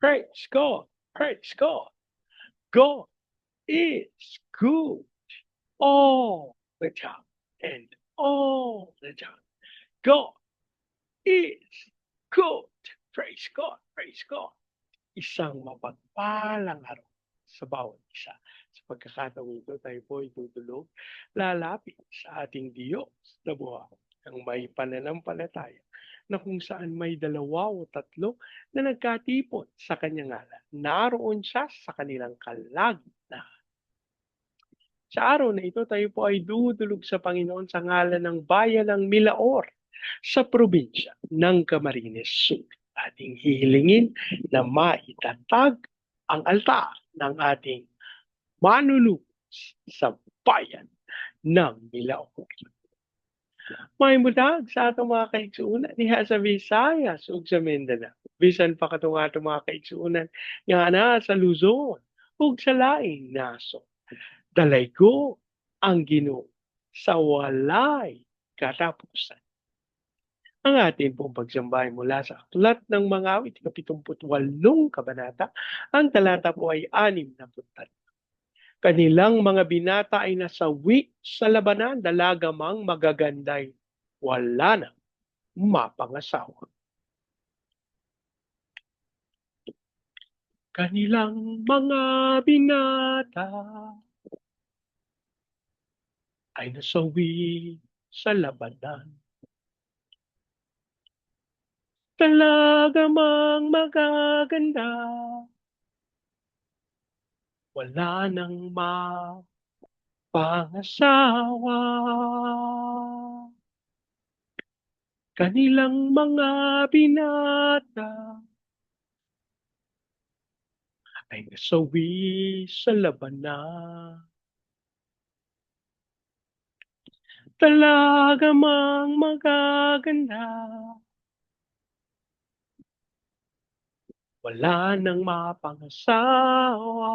Praise God. Praise God. God is good all the time and all the time. God is good. Praise God. Praise God. Isang mapagpalang araw sa bawat isa. Sa pagkakataong ito, tayo po itutulog, lalapit sa ating Diyos na buhay ng may pananampalataya na kung saan may dalawa o tatlo na nagkatipon sa kanyang ngalan. Naroon siya sa kanilang kalagitnaan. Sa araw na ito, tayo po ay dudulog sa Panginoon sa ngalan ng bayan ng Milaor sa probinsya ng Camarines Sur. Ating hihilingin na maitatag ang altar ng ating manunubos sa bayan ng Milaor. May mudag sa atong mga kaigsuunan niya sa Visayas ug sa Mindanao. Bisan pa katong atong mga kaigsuunan nga na sa Luzon ug sa laing naso. Dalay ko ang Ginoo sa walay katapusan. Ang atin pong pagsambahay mula sa Aklat ng Mga Awit, 78 kabanata, ang talata po ay 63. Kanilang mga binata ay nasawi sa labanan, dalagamang magaganday, wala na mapangasawa. Kanilang mga binata ay nasawi sa labanan, talagamang magaganda, wala nang mapangasawa. Kanilang mga binata ay nasawi sa labanan, talagamang magaganda, wala nang mapangasawa.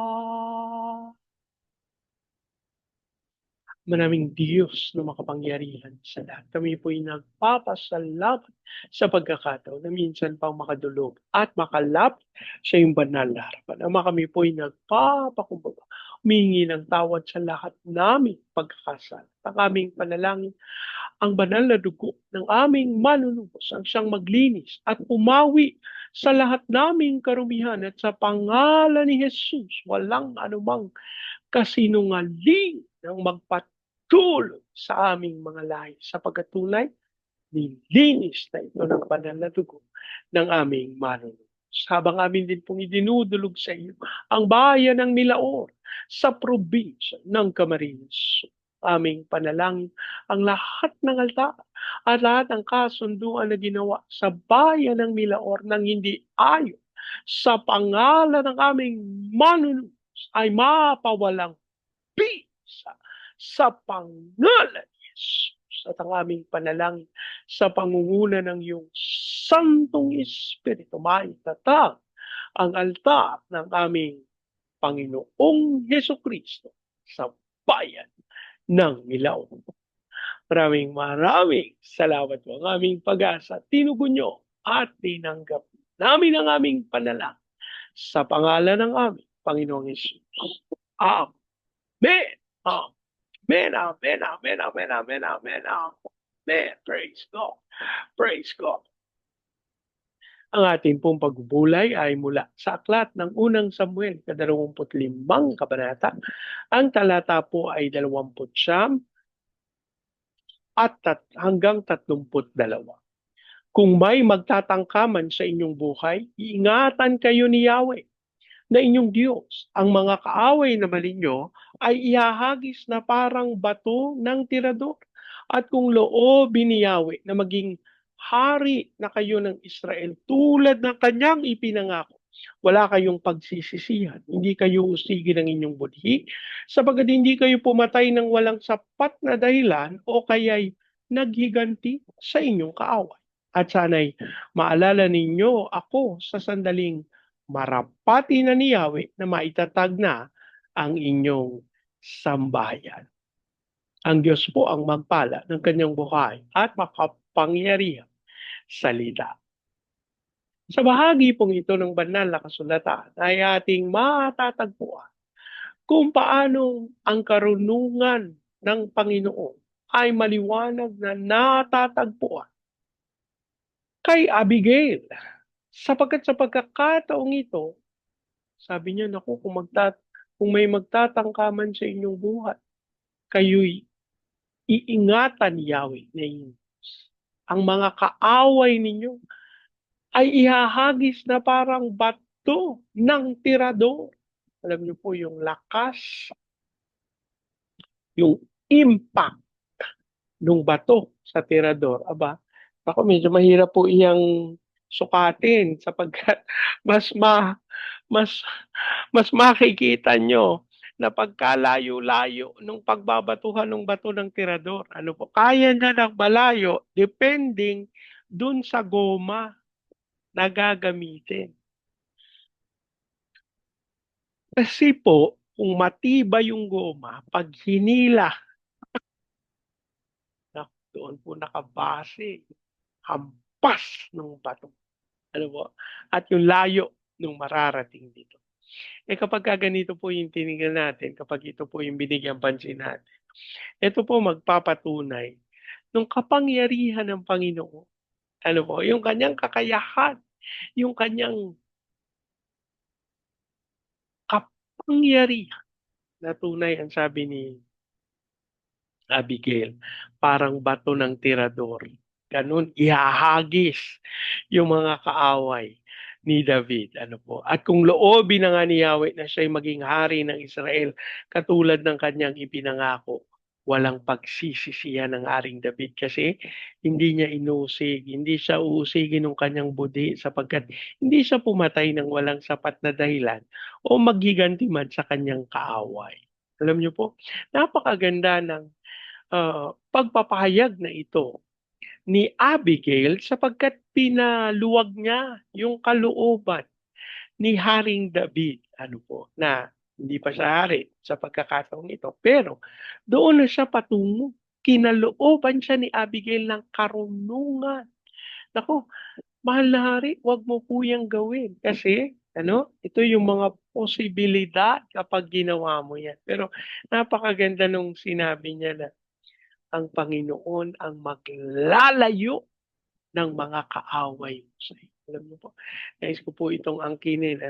Maraming Diyos na makapangyarihan sa lahat. Kami po'y nagpapasalamat sa pagkakataon na minsan pang makadulog at makalapit sa iyong banal na harapan. Ama, kami po'y nagpapakumbaga, humingi ng tawad sa lahat naming pagkakasala. Ang aming panalangin, ang banal na dugo ng aming manunubos ang siyang maglinis at umawi sa lahat naming karumihan at sa pangalan ni Jesus, walang anumang kasinungaling ng magpatuloy sa aming mga lahi sapagkat tunay nilinis na ito ng banal na dugo ng aming manunubos. Habang amin din pong idinudulog sa iyo ang bayan ng Milaor sa probinsya ng Camarines. Aming panalangin ang lahat ng altar at lahat ng kasunduan na ginawa sa bayan ng Milaor nang hindi ayon sa pangalan ng aming manunubos ay mapawalang bisa sa pangalan ni Jesus. At ang aming panalangin sa pangunguna ng iyong Santong Espiritu, maitatag ang altar ng aming Panginoong Heso Kristo sa bayan ng Milao. Maraming salamat po. Ang aming pag-asa, tinugon nyo at tinanggap namin ang aming panalangin sa pangalan ng aming Panginoong Jesus. Amen. Amen. Amen. Amen. Amen. Amen. Amen. Amen. Praise God. Praise God. Ang ating pong pagbubulay ay mula sa aklat ng unang Samuel, 25 kabanata. Ang talata po ay 20 at hanggang 32. Kung may magtatangkaman sa inyong buhay, iingatan kayo ni Yahweh na inyong Diyos. Ang mga kaaway na malinyo ay ihahagis na parang bato ng tirador. At kung loobin ni Yahweh na maging hari na kayo ng Israel tulad ng kanyang ipinangako, wala kayong pagsisisihan. Hindi kayo usigi ng inyong budhi sapagkat hindi kayo pumatay ng walang sapat na dahilan o kaya'y naghiganti sa inyong kaaway. At sana'y maalala ninyo ako sa sandaling marapati na ni Yahweh na maitatag na ang inyong sambahayan. Ang Diyos po ang magpala ng kanyang buhay at makapangyarihan salita. Sa bahagi pong ito ng banal na kasulatan ay ating matatagpuan kung paano ang karunungan ng Panginoon ay maliwanag na natatagpuan kay Abigail. Sapagkat sa pagkakataong ito, sabi niya, naku, kung may magtatangka man sa inyong buhay, kayo'y iingatan ni Yahweh na inyong Diyos. Ang mga kaaway ninyo ay ihahagis na parang bato ng tirador. Alam niyo po yung lakas, yung impact ng bato sa tirador. Aba, ako medyo mahirap po iyang sukatin sapagkat mas ma mas mas makikita nyo na pagkalayo-layo nung pagbabatuhan ng bato ng tirador. Ano po, kaya niya ng malayo depending dun sa goma na gagamitin. Kasi po, kung matibay yung goma, pag hinila, doon po nakabase, hampas ng bato. Ano po? At yung layo nung mararating dito. Kapag ganito po yung tinignan natin, kapag ito po yung binigyan pansin natin, ito po magpapatunay nung kapangyarihan ng Panginoon. Ano po? Yung kanyang kakayahan, yung kanyang kapangyarihan na tunay ang sabi ni Abigail, parang bato ng tirador. Ganun, ihahagis yung mga kaaway ni David. Ano po? At kung loobin na nga ni Yahweh na siya'y maging hari ng Israel, katulad ng kanyang ipinangako, walang pagsisisiyan ng Haring David kasi hindi niya inusig, hindi siya uusigin ng kanyang budi sapagkat hindi siya pumatay ng walang sapat na dahilan o magiganti man sa kanyang kaaway. Alam niyo po, napakaganda ng pagpapahayag na ito ni Abigail sapagkat pinaluwag niya yung kalooban ni Haring David. Ano po, na hindi pa siya hari sa pagkakataong ito. Pero doon na siya patungo. Kinalooban siya ni Abigail ng karunungan. Naku, mahal na hari, wag mo po yung gawin. Kasi, ito yung mga posibilidad kapag ginawa mo yan. Pero napakaganda nung sinabi niya na ang Panginoon ang maglalayo ng mga kaaway mo sa iyo. Alam niyo po, nais ko po itong angkinin.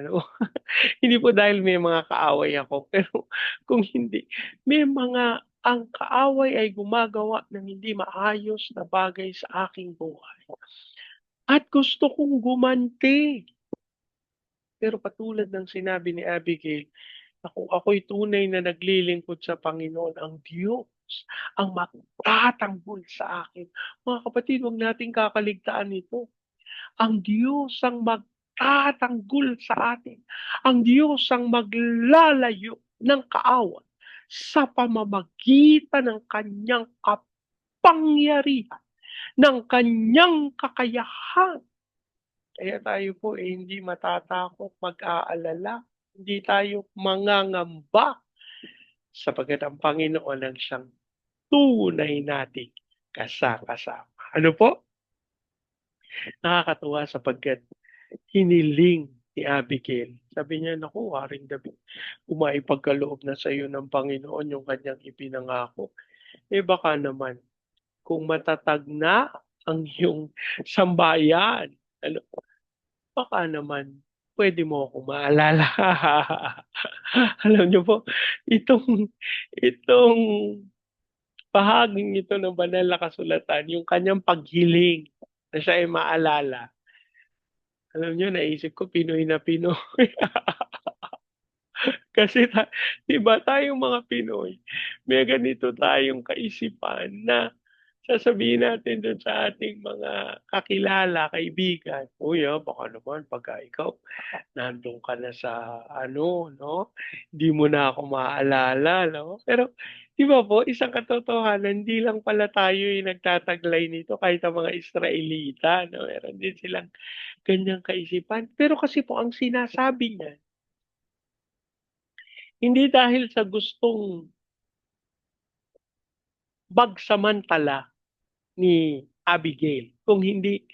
Hindi po dahil may mga kaaway ako, pero kung hindi, may mga ang kaaway ay gumagawa ng hindi maayos na bagay sa aking buhay. At gusto kong gumanti. Pero katulad ng sinabi ni Abigail, na kung ako'y tunay na naglilingkod sa Panginoon, ang Diyos ang magtatanggol sa akin. Mga kapatid, huwag nating kakaligtaan ito. Ang Diyos ang magtatanggol sa atin. Ang Diyos ang maglalayo ng kaawan sa pamamagitan ng kanyang kapangyarihan, ng kanyang kakayahan. Kaya tayo po hindi matatakot, mag-aalala, hindi tayo mangangamba sapagkat ang Panginoon ang siyang tunay nating kasama. Ano po? Nakakatuwa sapagkat hiniling ni Abigail. Sabi niya, naku, Haring David, kung maipagkaloob na sa iyo ng Panginoon yung kanyang ipinangako, baka naman, kung matatag na ang iyong sambayan, ano, baka naman, pwede mo akong maalala. Alam niyo po, itong bahaging ito ng banal na kasulatan, yung kanyang paghiling na siya ay maalala. Alam niyo, naisip ko, Pinoy na Pinoy. Kasi di ba tayong mga Pinoy, may ganito tayong kaisipan na sasabihin natin doon sa ating mga kakilala, kaibigan, uy, baka naman pagka ikaw nandun ka na sa no? Hindi mo na ako maaalala, no? Pero, di ba po, isang katotohanan, hindi lang pala tayo yung nagtataglay nito kahit ang mga Israelita, no? Meron din silang ganyang kaisipan. Pero kasi po, ang sinasabi niya, hindi dahil sa gustong bagsamantala ni Abigail, kung hindi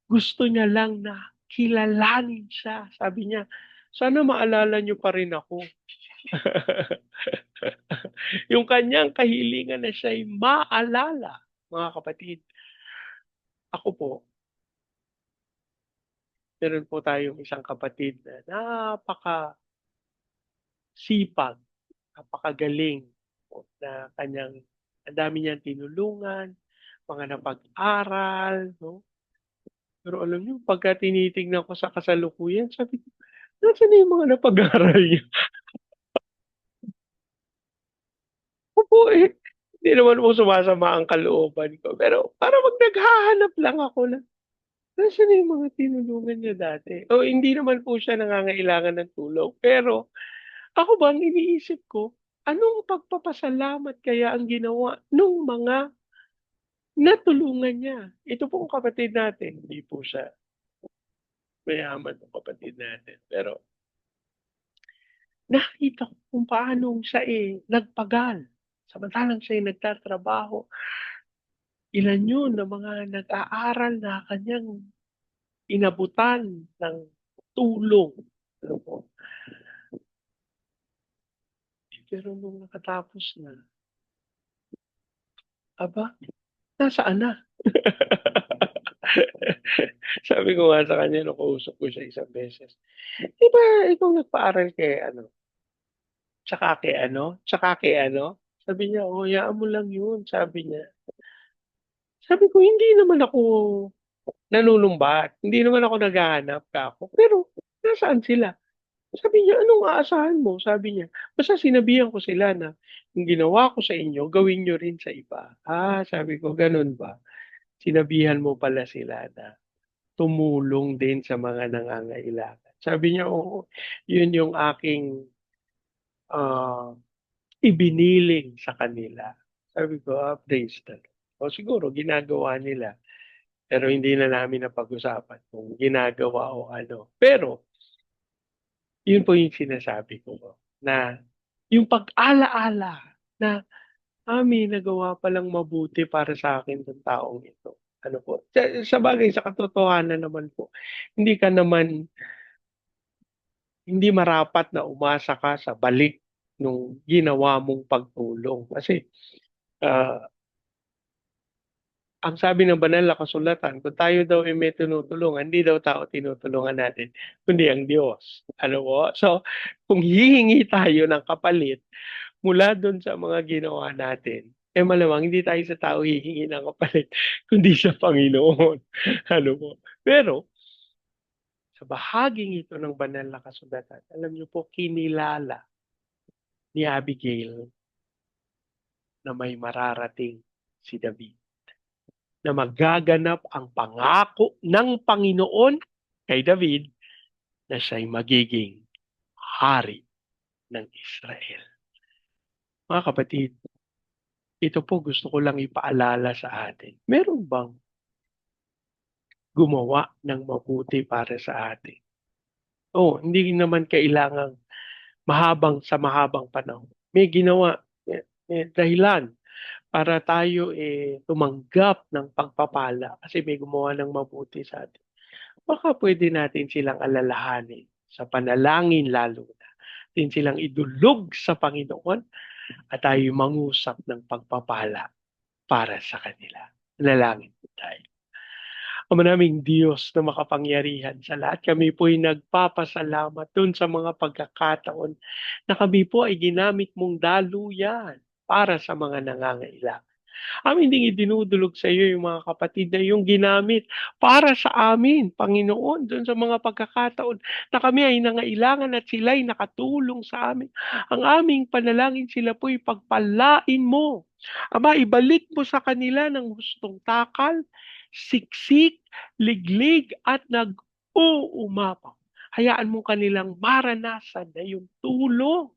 gusto niya lang na kilalanin siya. Sabi niya, sana maalala niyo pa rin ako. Yung kanyang kahilingan na siya'y maalala, mga kapatid. Ako po, meron po tayong isang kapatid na napaka-sipag, napakagaling po na kanyang, ang dami niyang tinulungan, mga napag-aral, no? Pero alam niyo, pagka tinitingnan ko sa kasalukuyan, sabi ko, nasaan na yung mga napag-aral niya? Opo, eh, hindi naman po sumasama ang kalooban ko. Pero para 'pag naghahanap lang ako na, nasaan na yung mga tinulungan niya dati? O hindi naman po siya nangangailangan ng tulong. Pero ako ba, ang iniisip ko, anong pagpapasalamat kaya ang ginawa nung mga natulungan niya? Ito pong kapatid natin, hindi po siya mayaman yung kapatid natin. Pero nakita ko kung paano siya, nagpagal. Samantalang siya'y nagtatrabaho. Ilan yun na mga nag-aaral na kanyang inabutan ng tulong. Ano po? Pero nung nakatapos na, aba, nasaan na? Sabi ko nga sa kanya nung kausap ko siya isang beses, "Di ba ikaw nagpaaral kay ano, tsaka kay ano?" Sabi niya, "Oh, hayaan mo lang yun," sabi niya. Sabi ko, "Hindi naman ako nanunumbat, hindi naman ako naghahanap ka ako, pero nasaan sila?" Sabi niya, "Anong aasahan mo?" Sabi niya, "Basta sinabihan ko sila na yung ginawa ko sa inyo, gawin niyo rin sa iba." Ah, sabi ko, "Gano'n ba?" Sinabihan mo pala sila na tumulong din sa mga nangangailangan. Sabi niya, "Oo, yun yung aking, ah, ibiniling sa kanila." Sabi ko, praise the Lord. O siguro ginagawa nila, pero hindi na namin napag-usapan kung ginagawa o ano. Pero yun po yung sinasabi ko na yung pag-ala-ala na, may nagawa palang mabuti para sa akin 'tong taong ito. Ano po, sabagay sa katotohanan naman po, hindi ka naman hindi marapat na umasa ka sa balik nung ginawa mong pagtulong. Kasi, ah, ang sabi ng banal na kasulatan, kung tayo daw ay may tinutulungan, hindi daw tao tinutulungan natin, kundi ang Diyos. Ano po? So, kung hihingi tayo ng kapalit mula dun sa mga ginawa natin, malamang hindi tayo sa tao hihingi ng kapalit, kundi sa Panginoon. Ano po? Pero, sa bahaging ito ng banal na kasulatan, alam niyo po, kinilala ni Abigail na may mararating si David, na magaganap ang pangako ng Panginoon kay David na siya'y magiging hari ng Israel. Mga kapatid, ito po gusto ko lang ipaalala sa atin. Meron bang gumawa ng mabuti para sa atin? Oh, hindi naman kailangang mahabang panahon. May ginawa, may dahilan para tayo, tumanggap ng pagpapala kasi may gumawa ng mabuti sa atin. Baka puwede natin silang alalahanin sa panalangin lalo na. Din silang idulog sa Panginoon at tayo'y mangusap ng pagpapala para sa kanila. Manalangin po tayo. Ama naming Diyos na makapangyarihan sa lahat, kami po'y nagpapasalamat dun sa mga pagkakataon na kami po ay ginamit mong daluyan para sa mga nangangailangan. Amin ding idinudulog sa iyo yung mga kapatid na yung ginamit para sa amin, Panginoon, doon sa mga pagkakataon na kami ay nangailangan at sila'y nakatulong sa amin. Ang aming panalangin sila po'y pagpalain mo. Ama, ibalik mo sa kanila ng hustong takal, siksik, liglig at nag-uumapaw. Hayaan mo kanilang maranasan na yung tulong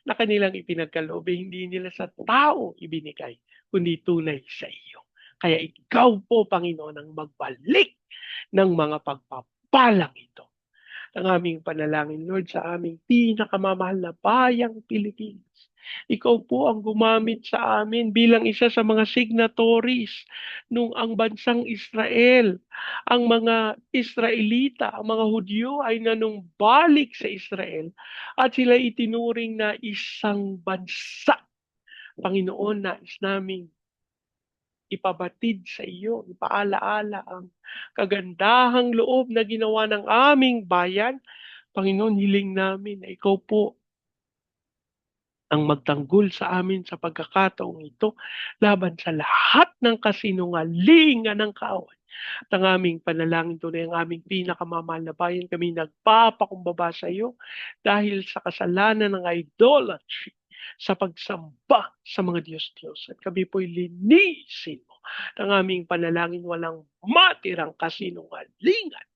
na kanilang ipinagkaloob, hindi nila sa tao ibinigay, kundi tunay sa iyo. Kaya ikaw po, Panginoon, ang magbalik ng mga pagpapalang ito. Ang aming panalangin, Lord, sa aming pinakamamahal na bayang Pilipinas. Ikaw po ang gumamit sa amin bilang isa sa mga signatories nung ang bansang Israel, ang mga Israelita, ang mga Hudyo ay nanumbalik sa Israel at sila itinuring na isang bansa. Panginoon, nais naming ipabatid sa iyo, ipaalaala ang kagandahang loob na ginawa ng aming bayan. Panginoon, hiling namin na ikaw po ang magtanggol sa amin sa pagkakataong ito laban sa lahat ng kasinungalingan ng kaaway. At ang aming panalangin tunay ang aming pinakamamahal na bayan. Kami nagpapakumbaba sa iyo dahil sa kasalanan ng idolatry sa pagsamba sa mga Diyos-Diyos. At kami po'y linisin mo. At ang aming panalangin walang matirang kasinungalingan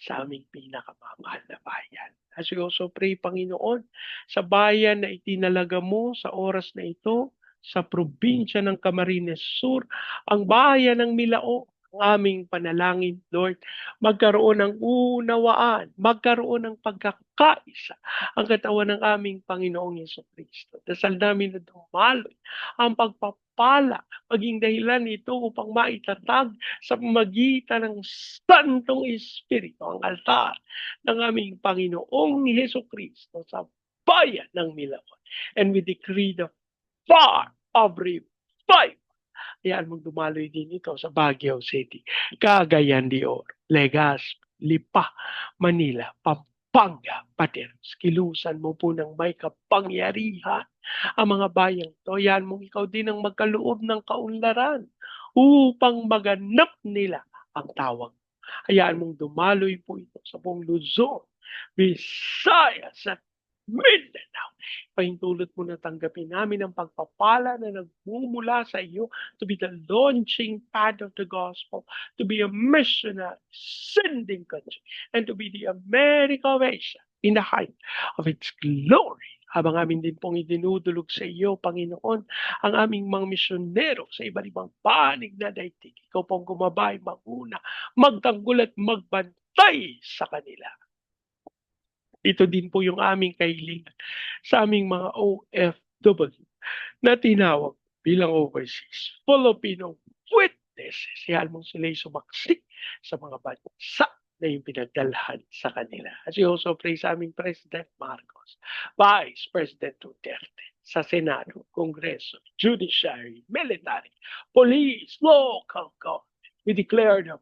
sa aming pinakamamahal na bayan. As we also pray, Panginoon, sa bayan na itinalaga mo sa oras na ito, sa probinsya ng Camarines Sur, ang bayan ng Milao, ang aming panalangin, Lord, magkaroon ng unawaan, magkaroon ng pagkakaisa ang katawan ng aming Panginoong Yeso Kristo. Dasal namin na dumaloy ang pagpapala, maging dahilan nito upang maitatag sa magitan ng Santong Espiritu, ang altar ng aming Panginoong Heso Kristo sa bayan ng Milao. And we decree the fire of revival. Ayan mong dumaloy din ito sa Baguio City, Cagayan de Oro, Legazpi, Lipa, Manila, Pampanga, Pateros. Kilusan mo po ng may kapangyarihan ang mga bayang to. Ayan mong ikaw din ang magkaloob ng kaunlaran upang maganap nila ang tawag. Hayaan mong dumaloy po ito sa buong Luzon, Visayas at Mindanao. Pahintulot mo na tanggapin namin ang pagpapala na nagmumula sa iyo to be the launching pad of the gospel, to be a missionary sending country, and to be the America of Asia in the height of its glory. Habang amin din pong idinudulog sa iyo, Panginoon, ang aming mga misyonero sa iba't ibang panig na daigdig. Ikaw pong gumabay, maguna, magtanggol at magbantay sa kanila. Ito din po yung aming kahilingan sa aming mga OFW na tinawag bilang overseas Filipino witnesses. Yan mong sila'y sumaksik sa mga bansa na yung pinagdalhan sa kanila. As we also pray sa aming President Marcos, Vice President Duterte, sa Senado, Kongreso, Judiciary, Military, Police, Local Government. We declare the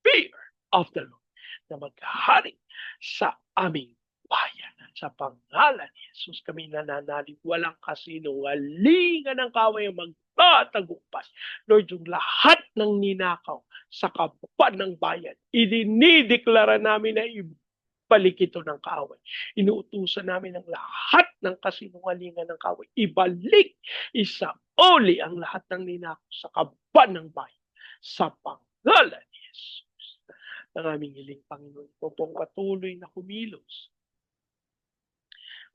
fear of the Lord na maghari sa aming bayan. At sa pangalan ni Jesus kami nananalig, walang kasinungalingan ng kaway ang magtatagumpay. Lord, yung lahat ng ninakaw sa kapan ng bayan, idinideklara namin na ibalik ito ng kaaway. Inuutusan namin ang lahat ng kasinungalingan ng kaaway. Ibalik, isauli ang lahat ng ninakaw sa kapan ng bayan. Sa pangalan ni Jesus. Ang aming hiling, Panginoon, po pong patuloy na kumilos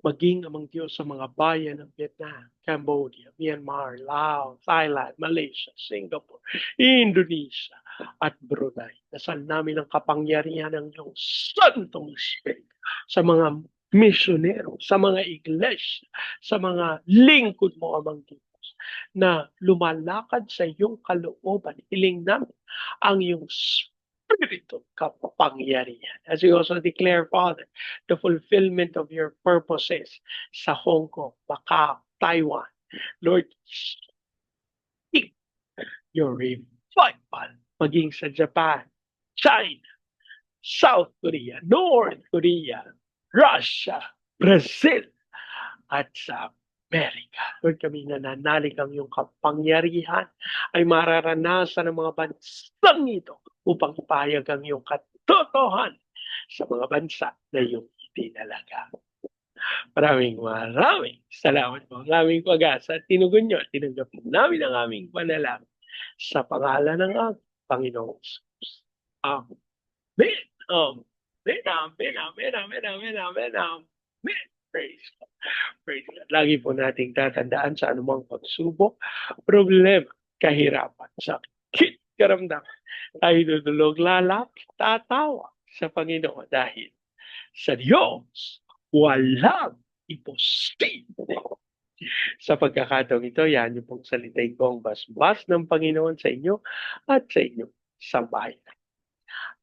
maging amang Diyos sa mga bayan ng Vietnam, Cambodia, Myanmar, Laos, Thailand, Malaysia, Singapore, Indonesia, at Brunei. Dasal namin ang kapangyarihan ng iyong Santong Espiritu sa mga misyonero, sa mga iglesia, sa mga lingkod mo, amang Diyos, na lumalakad sa iyong kalooban. Hiling namin ang iyong Espiritu kapangyarihan. As we also declare, Father, the fulfillment of your purposes sa Hong Kong, Macau, Taiwan. Lord, speak your revival maging sa Japan, China, South Korea, North Korea, Russia, Brazil, at sa Amerika. Lord, kami nananalig ang iyong kapangyarihan ay mararanasan ng mga bansang ito upang ipahayag ang iyong katotohanan sa mga bansa na iyong itinalaga. Maraming salamat po. Ang aming pag-asa at tinugon nyo at tinanggap namin ang aming panalangin sa pangalan ng Panginoong Jesus. Amen. Amen. Amen. Amen. Amen. Amen. Amen. Amen. Praise God. Praise God. Lagi po nating tatandaan sa anumang pagsubok, problema, kahirapan, sakit, karamdaman. Tayo dudulog, lalapit, tatawa sa Panginoon dahil sa Diyos walang imposible. Sa pagkakataong ito, yan yung pong salitay kong basbas ng Panginoon sa inyo at sa inyo sambahin.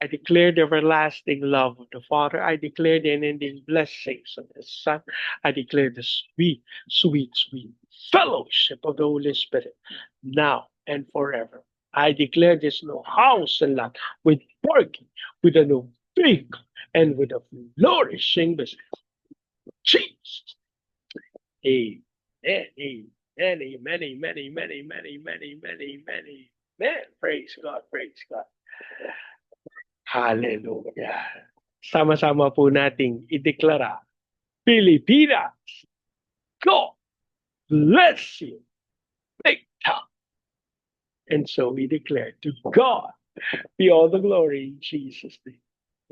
I declare the everlasting love of the Father. I declare the unending blessings of the Son. I declare the sweet, sweet, sweet fellowship of the Holy Spirit now and forever. I declare this new house and lot with parking, with a new vehicle, and with a flourishing business. Jesus. Amen. Amen. Amen. Amen. Amen. Amen. Amen. Amen. Amen. Amen. Praise God. Praise God. Hallelujah. Sama-sama po nating ideklara, Pilipinas, God bless you big time. And so we declare to God be all the glory in Jesus'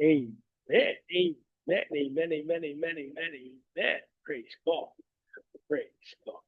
name. Amen. Amen. Amen. Amen. Amen. Amen. Amen. Praise God. Praise God.